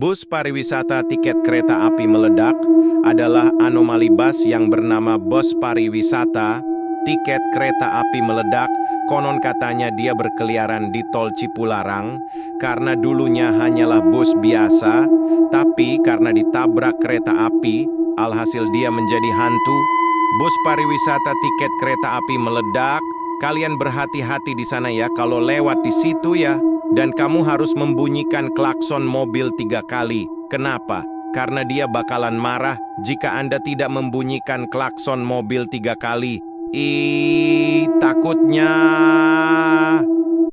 Bus pariwisata tiket kereta api meledak adalah anomali bus yang bernama bus pariwisata tiket kereta api meledak. Konon katanya dia berkeliaran di tol Cipularang karena dulunya hanyalah bus biasa, tapi karena ditabrak kereta api, alhasil dia menjadi hantu. Bus pariwisata tiket kereta api meledak. Kalian berhati-hati di sana ya kalau lewat di situ ya. Dan kamu harus membunyikan klakson mobil 3 kali. Kenapa? Karena dia bakalan marah jika Anda tidak membunyikan klakson mobil 3 kali. Takutnya.